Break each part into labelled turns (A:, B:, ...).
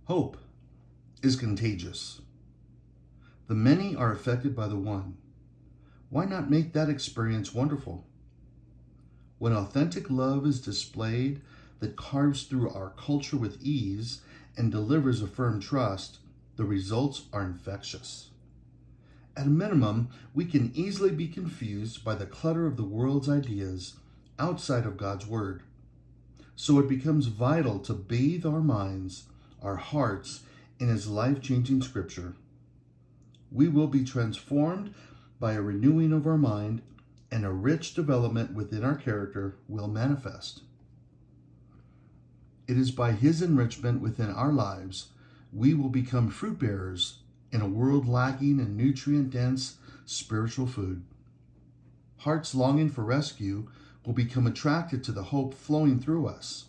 A: Hope is contagious. The many are affected by the one. Why not make that experience wonderful? When authentic love is displayed that carves through our culture with ease and delivers a firm trust, the results are infectious. At a minimum, we can easily be confused by the clutter of the world's ideas outside of God's Word. So it becomes vital to bathe our minds, our hearts, in His life-changing Scripture. We will be transformed by a renewing of our mind, and a rich development within our character will manifest. It is by His enrichment within our lives we will become fruit bearers in a world lacking in nutrient-dense spiritual food. Hearts longing for rescue will become attracted to the hope flowing through us,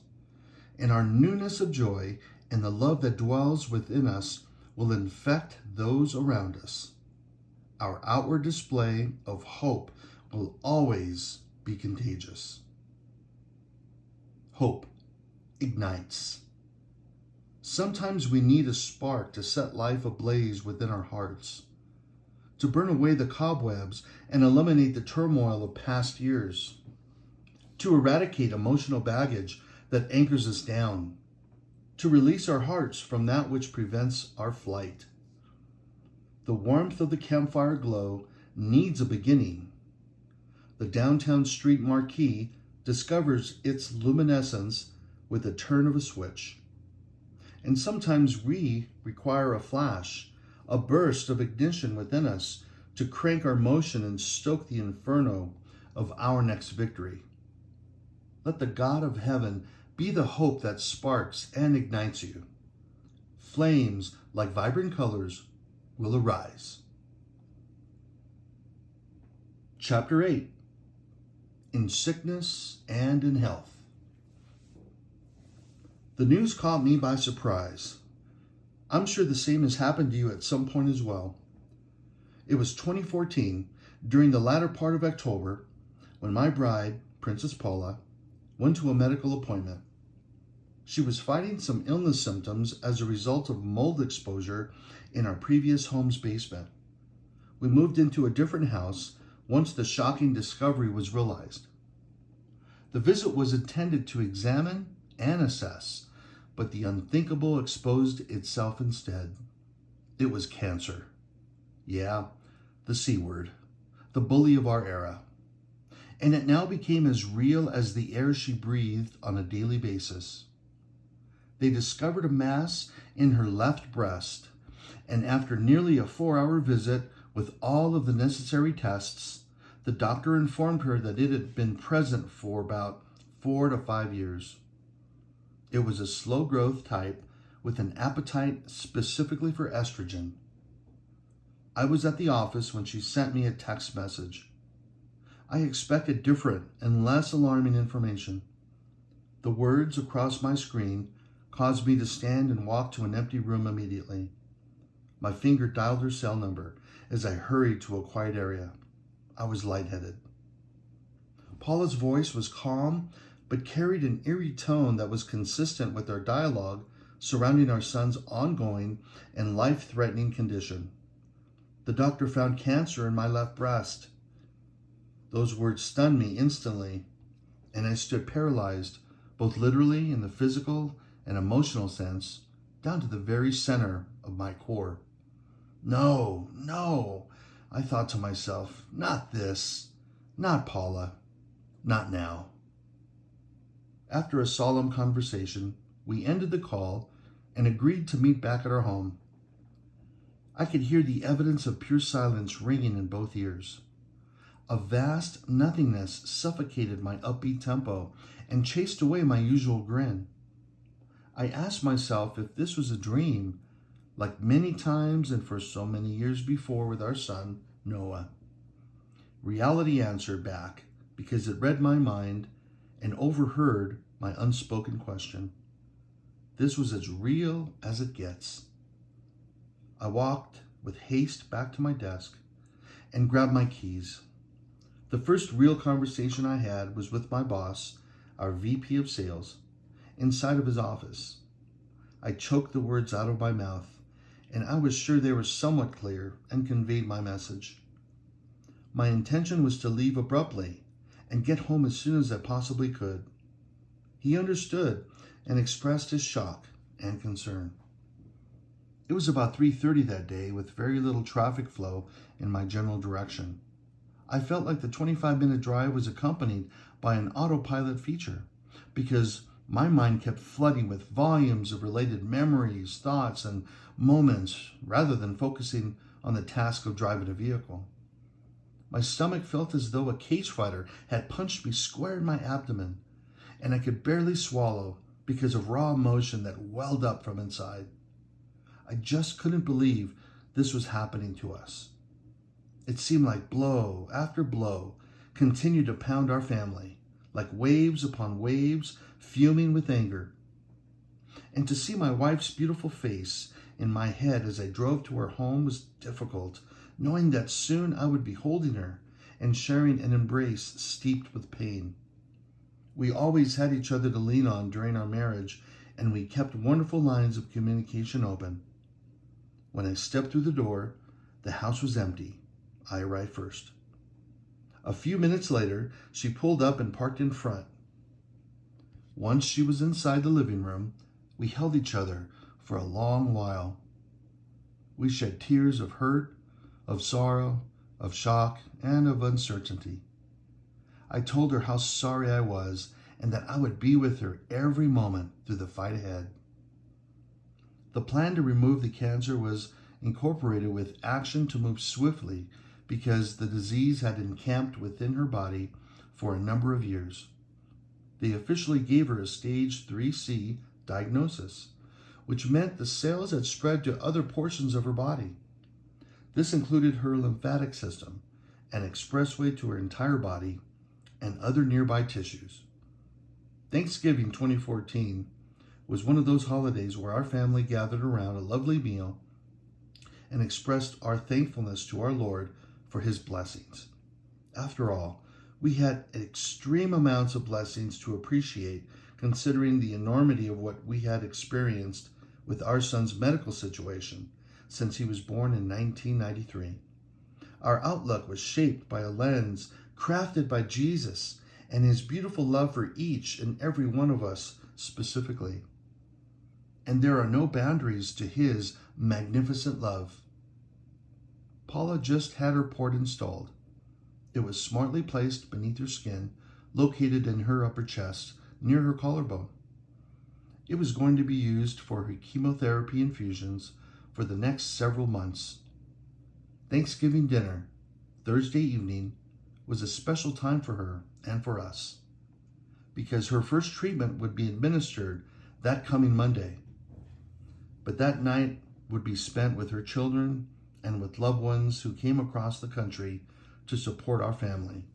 A: and our newness of joy and the love that dwells within us will infect those around us. Our outward display of hope will always be contagious. Hope ignites. Sometimes we need a spark to set life ablaze within our hearts, to burn away the cobwebs and eliminate the turmoil of past years, to eradicate emotional baggage that anchors us down, to release our hearts from that which prevents our flight. The warmth of the campfire glow needs a beginning. The downtown street marquee discovers its luminescence with the turn of a switch. And sometimes we require a flash, a burst of ignition within us to crank our motion and stoke the inferno of our next victory. Let the God of heaven be the hope that sparks and ignites you. Flames like vibrant colors will arise. Chapter 8. In sickness and in health. The news caught me by surprise. I'm sure the same has happened to you at some point as well. It was 2014, during the latter part of October, when my bride, Princess Paula, went to a medical appointment. She was fighting some illness symptoms as a result of mold exposure in our previous home's basement. We moved into a different house once the shocking discovery was realized. The visit was intended to examine and assess, but the unthinkable exposed itself instead. It was cancer. Yeah, the C word, the bully of our era. And it now became as real as the air she breathed on a daily basis. They discovered a mass in her left breast, and after nearly a 4-hour visit with all of the necessary tests, the doctor informed her that it had been present for about 4 to 5 years. It was a slow growth type with an appetite specifically for estrogen. I was at the office when she sent me a text message. I expected different and less alarming information. The words across my screen caused me to stand and walk to an empty room immediately. My finger dialed her cell number as I hurried to a quiet area. I was lightheaded. Paula's voice was calm, but carried an eerie tone that was consistent with our dialogue surrounding our son's ongoing and life-threatening condition. The doctor found cancer in my left breast. Those words stunned me instantly, and I stood paralyzed, both literally in the physical and emotional sense, down to the very center of my core. No, I thought to myself, not this, not Paula, not now. After a solemn conversation, we ended the call and agreed to meet back at our home. I could hear the evidence of pure silence ringing in both ears. A vast nothingness suffocated my upbeat tempo and chased away my usual grin. I asked myself if this was a dream, like many times and for so many years before with our son, Noah. Reality answered back because it read my mind and overheard my unspoken question. This was as real as it gets. I walked with haste back to my desk and grabbed my keys. The first real conversation I had was with my boss, our VP of sales, inside of his office. I choked the words out of my mouth, and I was sure they were somewhat clear and conveyed my message. My intention was to leave abruptly and get home as soon as I possibly could. He understood and expressed his shock and concern. It was about 3:30 that day, with very little traffic flow in my general direction. I felt like the 25-minute drive was accompanied by an autopilot feature, because my mind kept flooding with volumes of related memories, thoughts, and moments, rather than focusing on the task of driving a vehicle. My stomach felt as though a cage fighter had punched me square in my abdomen, and I could barely swallow because of raw emotion that welled up from inside. I just couldn't believe this was happening to us. It seemed like blow after blow continued to pound our family, like waves upon waves, fuming with anger. And to see my wife's beautiful face in my head as I drove to her home was difficult, knowing that soon I would be holding her and sharing an embrace steeped with pain. We always had each other to lean on during our marriage, and we kept wonderful lines of communication open. When I stepped through the door, the house was empty. I arrived first. A few minutes later, she pulled up and parked in front. Once she was inside the living room, we held each other for a long while. We shed tears of hurt, of sorrow, of shock, and of uncertainty. I told her how sorry I was and that I would be with her every moment through the fight ahead. The plan to remove the cancer was incorporated with action to move swiftly because the disease had encamped within her body for a number of years. They officially gave her a stage 3C diagnosis, which meant the cells had spread to other portions of her body. This included her lymphatic system, an expressway to her entire body, and other nearby tissues. Thanksgiving 2014 was one of those holidays where our family gathered around a lovely meal and expressed our thankfulness to our Lord for his blessings. After all, we had extreme amounts of blessings to appreciate, considering the enormity of what we had experienced with our son's medical situation since he was born in 1993. Our outlook was shaped by a lens crafted by Jesus and his beautiful love for each and every one of us specifically. And there are no boundaries to his magnificent love. Paula just had her port installed. It was smartly placed beneath her skin, located in her upper chest, near her collarbone. It was going to be used for her chemotherapy infusions for the next several months. Thanksgiving dinner, Thursday evening, was a special time for her and for us, because her first treatment would be administered that coming Monday. But that night would be spent with her children and with loved ones who came across the country to support our family.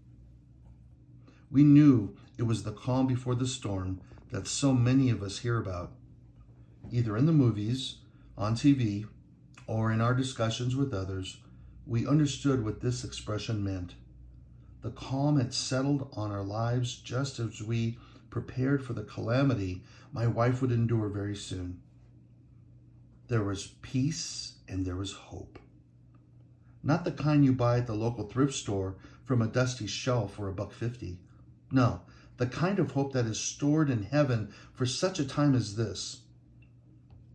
A: We knew it was the calm before the storm that so many of us hear about, either in the movies, on TV, or in our discussions with others. We understood what this expression meant. The calm had settled on our lives just as we prepared for the calamity my wife would endure very soon. There was peace and there was hope. Not the kind you buy at the local thrift store from a dusty shelf for $1.50. No, the kind of hope that is stored in heaven for such a time as this.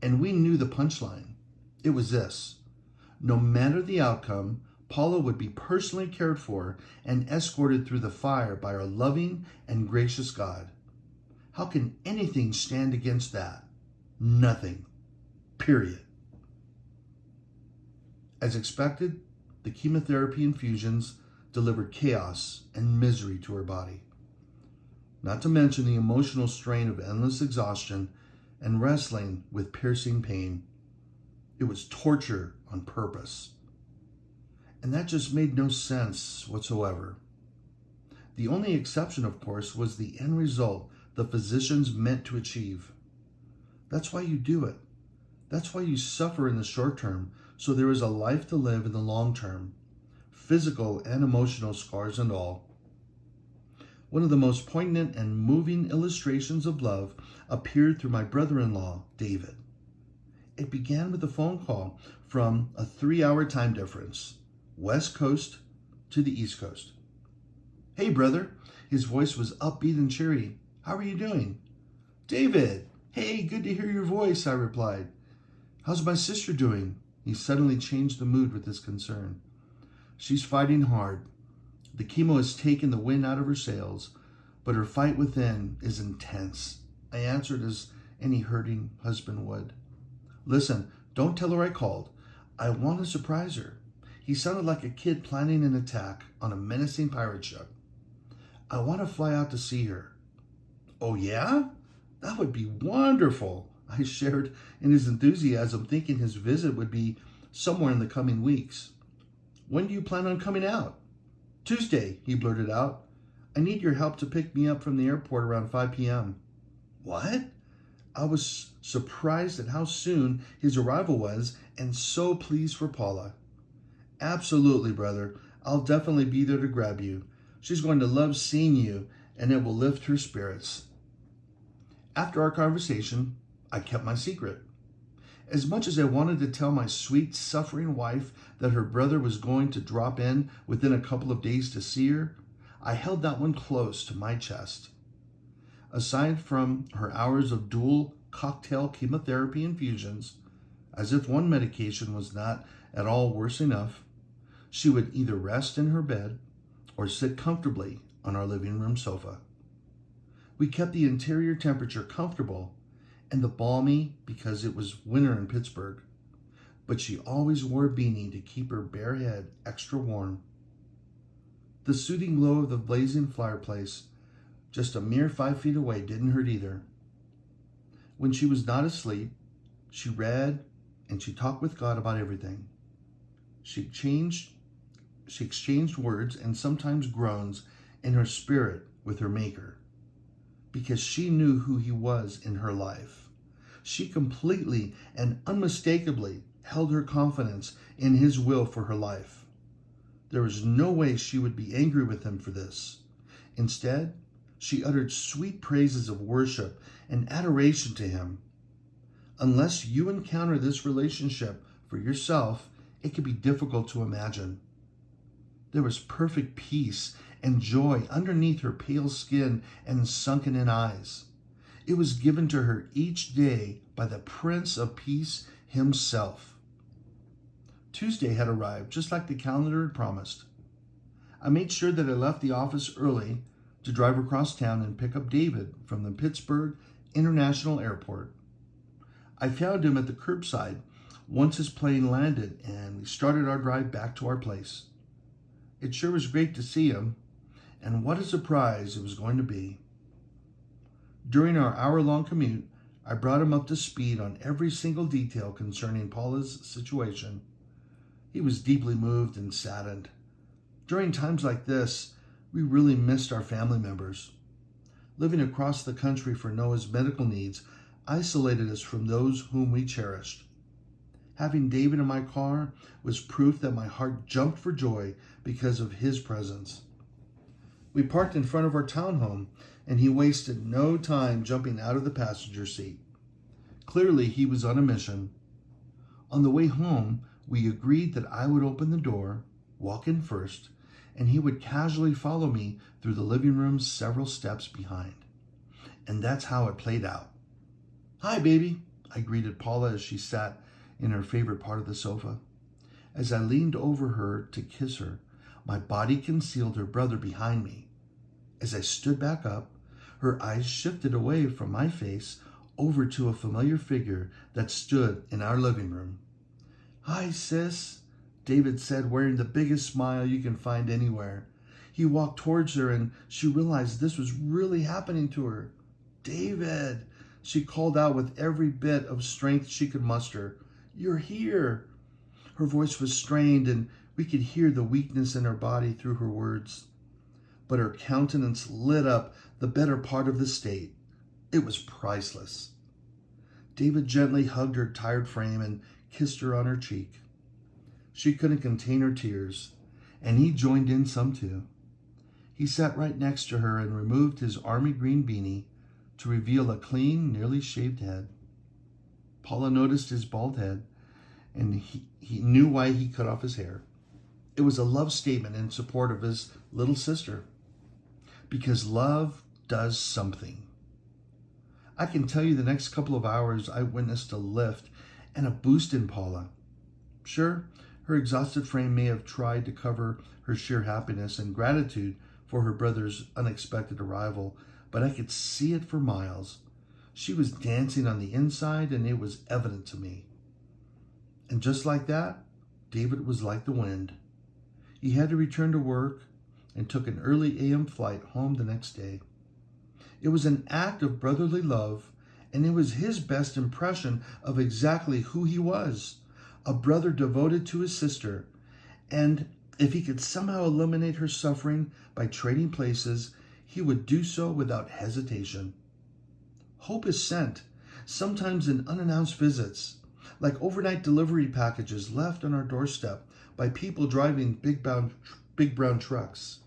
A: And we knew the punchline. It was this: no matter the outcome, Paula would be personally cared for and escorted through the fire by our loving and gracious God. How can anything stand against that? Nothing. Period. As expected, the chemotherapy infusions delivered chaos and misery to her body. Not to mention the emotional strain of endless exhaustion and wrestling with piercing pain. It was torture on purpose. And that just made no sense whatsoever. The only exception, of course, was the end result the physicians meant to achieve. That's why you do it. That's why you suffer in the short term, so there is a life to live in the long term, physical and emotional scars and all. One of the most poignant and moving illustrations of love appeared through my brother-in-law, David. It began with a phone call from a 3-hour time difference, West Coast to the East Coast. "Hey, brother." His voice was upbeat and cheery. "How are you doing?" "David, hey, good to hear your voice," I replied. "How's my sister doing?" He suddenly changed the mood with his concern. "She's fighting hard. The chemo has taken the wind out of her sails, but her fight within is intense," I answered as any hurting husband would. "Listen, don't tell her I called. I want to surprise her." He sounded like a kid planning an attack on a menacing pirate ship. "I want to fly out to see her." "Oh, yeah? That would be wonderful." I shared in his enthusiasm, thinking his visit would be somewhere in the coming weeks. "When do you plan on coming out?" "Tuesday," he blurted out. "I need your help to pick me up from the airport around 5 p.m. "What?" I was surprised at how soon his arrival was and so pleased for Paula. "Absolutely, brother. I'll definitely be there to grab you. She's going to love seeing you, and it will lift her spirits." After our conversation, I kept my secret. As much as I wanted to tell my sweet, suffering wife that her brother was going to drop in within a couple of days to see her, I held that one close to my chest. Aside from her hours of dual cocktail chemotherapy infusions, as if one medication was not at all worse enough, she would either rest in her bed or sit comfortably on our living room sofa. We kept the interior temperature comfortable and the balmy because it was winter in Pittsburgh, but she always wore a beanie to keep her bare head extra warm. The soothing glow of the blazing fireplace, just a mere 5 feet away, didn't hurt either. When she was not asleep, she read and she talked with God about everything. She exchanged words and sometimes groans in her spirit with her Maker, because she knew who He was in her life. She completely and unmistakably held her confidence in His will for her life. There was no way she would be angry with Him for this. Instead, she uttered sweet praises of worship and adoration to Him. Unless you encounter this relationship for yourself, it can be difficult to imagine. There was perfect peace and joy underneath her pale skin and sunken-in eyes. It was given to her each day by the Prince of Peace himself. Tuesday had arrived, just like the calendar had promised. I made sure that I left the office early to drive across town and pick up David from the Pittsburgh International Airport. I found him at the curbside once his plane landed, and we started our drive back to our place. It sure was great to see him, and what a surprise it was going to be. During our hour-long commute, I brought him up to speed on every single detail concerning Paula's situation. He was deeply moved and saddened. During times like this, we really missed our family members. Living across the country for Noah's medical needs isolated us from those whom we cherished. Having David in my car was proof that my heart jumped for joy because of his presence. We parked in front of our townhome, and he wasted no time jumping out of the passenger seat. Clearly, he was on a mission. On the way home, we agreed that I would open the door, walk in first, and he would casually follow me through the living room several steps behind. And that's how it played out. "Hi, baby," I greeted Paula as she sat in her favorite part of the sofa. As I leaned over her to kiss her, my body concealed her brother behind me. As I stood back up, her eyes shifted away from my face over to a familiar figure that stood in our living room. "Hi, sis," David said, wearing the biggest smile you can find anywhere. He walked towards her, and she realized this was really happening to her. "David," she called out with every bit of strength she could muster. "You're here." Her voice was strained, and we could hear the weakness in her body through her words. But her countenance lit up the better part of the state. It was priceless. David gently hugged her tired frame and kissed her on her cheek. She couldn't contain her tears, and he joined in some too. He sat right next to her and removed his army green beanie to reveal a clean, nearly shaved head. Paula noticed his bald head, and he knew why he cut off his hair. It was a love statement in support of his little sister. Because love does something. I can tell you the next couple of hours I witnessed a lift and a boost in Paula. Sure, her exhausted frame may have tried to cover her sheer happiness and gratitude for her brother's unexpected arrival, but I could see it for miles. She was dancing on the inside, and it was evident to me. And just like that, David was like the wind. He had to return to work and took an early AM flight home the next day. It was an act of brotherly love, and it was his best impression of exactly who he was, a brother devoted to his sister. And if he could somehow eliminate her suffering by trading places, he would do so without hesitation. Hope is sent, sometimes in unannounced visits, like overnight delivery packages left on our doorstep by people driving big brown trucks.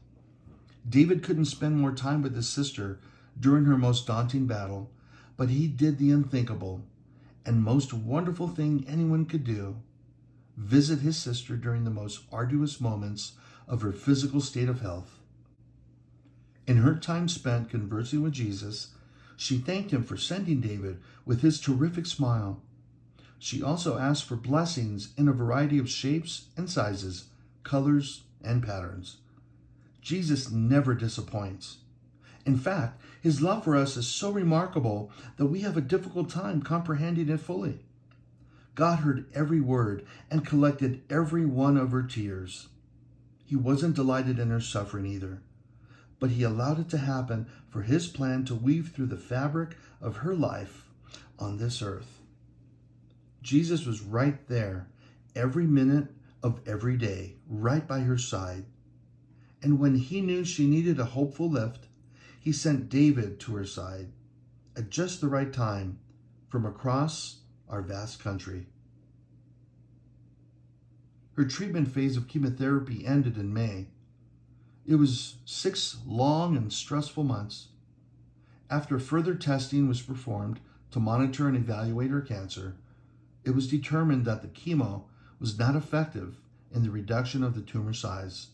A: David couldn't spend more time with his sister during her most daunting battle, but he did the unthinkable and most wonderful thing anyone could do: visit his sister during the most arduous moments of her physical state of health. In her time spent conversing with Jesus, she thanked him for sending David with his terrific smile. She also asked for blessings in a variety of shapes and sizes, colors and patterns. Jesus never disappoints. In fact, his love for us is so remarkable that we have a difficult time comprehending it fully. God heard every word and collected every one of her tears. He wasn't delighted in her suffering either, but he allowed it to happen for his plan to weave through the fabric of her life on this earth. Jesus was right there every minute of every day, right by her side. And when he knew she needed a hopeful lift, he sent David to her side at just the right time from across our vast country. Her treatment phase of chemotherapy ended in May. It was 6 long and stressful months. After further testing was performed to monitor and evaluate her cancer, it was determined that the chemo was not effective in the reduction of the tumor size.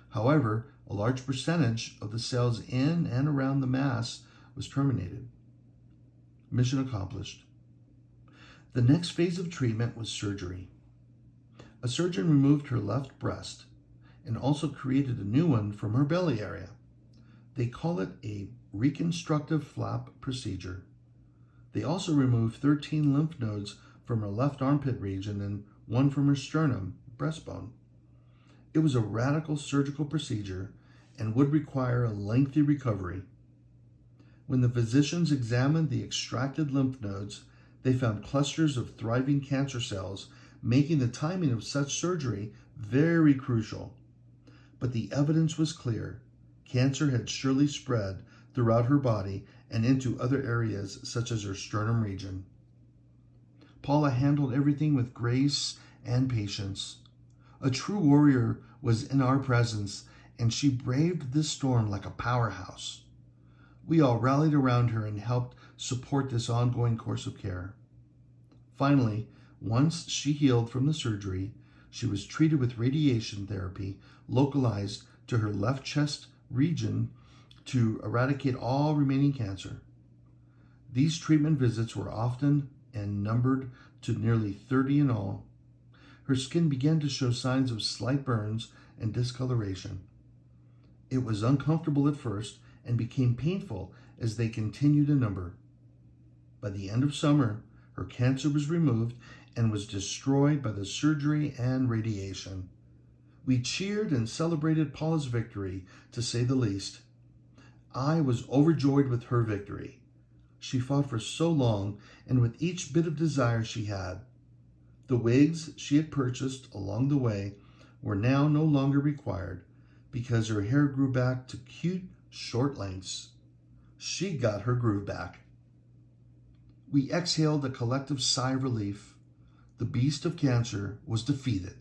A: However, a large percentage of the cells in and around the mass was terminated. Mission accomplished. The next phase of treatment was surgery. A surgeon removed her left breast and also created a new one from her belly area. They call it a reconstructive flap procedure. They also removed 13 lymph nodes from her left armpit region and one from her sternum, breastbone. It was a radical surgical procedure and would require a lengthy recovery. When the physicians examined the extracted lymph nodes, they found clusters of thriving cancer cells, making the timing of such surgery very crucial. But the evidence was clear. Cancer had surely spread throughout her body and into other areas such as her sternum region. Paula handled everything with grace and patience. A true warrior was in our presence, and she braved this storm like a powerhouse. We all rallied around her and helped support this ongoing course of care. Finally, once she healed from the surgery, she was treated with radiation therapy localized to her left chest region to eradicate all remaining cancer. These treatment visits were often and numbered to nearly 30 in all. Her skin began to show signs of slight burns and discoloration. It was uncomfortable at first and became painful as they continued to number. By the end of summer, her cancer was removed and was destroyed by the surgery and radiation. We cheered and celebrated Paula's victory, to say the least. I was overjoyed with her victory. She fought for so long, and with each bit of desire she had. The wigs she had purchased along the way were now no longer required because her hair grew back to cute, short lengths. She got her groove back. We exhaled a collective sigh of relief. The beast of cancer was defeated.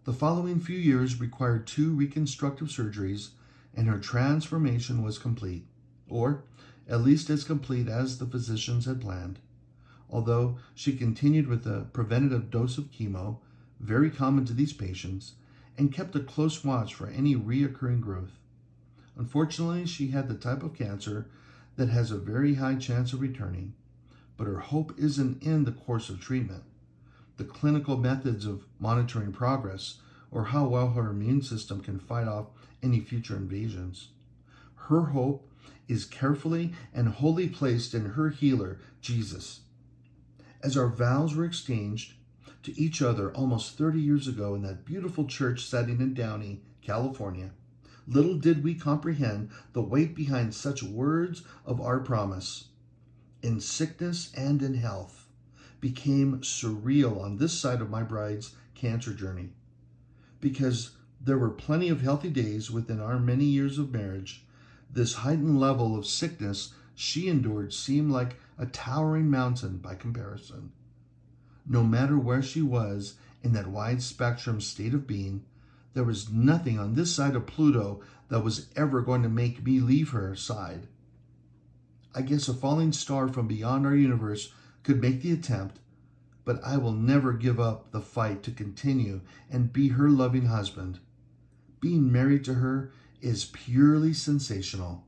A: The following few years required 2 reconstructive surgeries, and her transformation was complete, or at least as complete as the physicians had planned. although she continued with a preventative dose of chemo, very common to these patients, and kept a close watch for any reoccurring growth. Unfortunately, she had the type of cancer that has a very high chance of returning, but her hope isn't in the course of treatment, the clinical methods of monitoring progress, or how well her immune system can fight off any future invasions. Her hope is carefully and wholly placed in her healer, Jesus. As our vows were exchanged to each other almost 30 years ago in that beautiful church setting in Downey, California, little did we comprehend the weight behind such words of our promise. In sickness and in health became surreal on this side of my bride's cancer journey, because there were plenty of healthy days within our many years of marriage. This heightened level of sickness she endured seemed like a towering mountain by comparison. No matter where she was in that wide spectrum state of being, there was nothing on this side of Pluto that was ever going to make me leave her side. I guess a falling star from beyond our universe could make the attempt, but I will never give up the fight to continue and be her loving husband. Being married to her is purely sensational.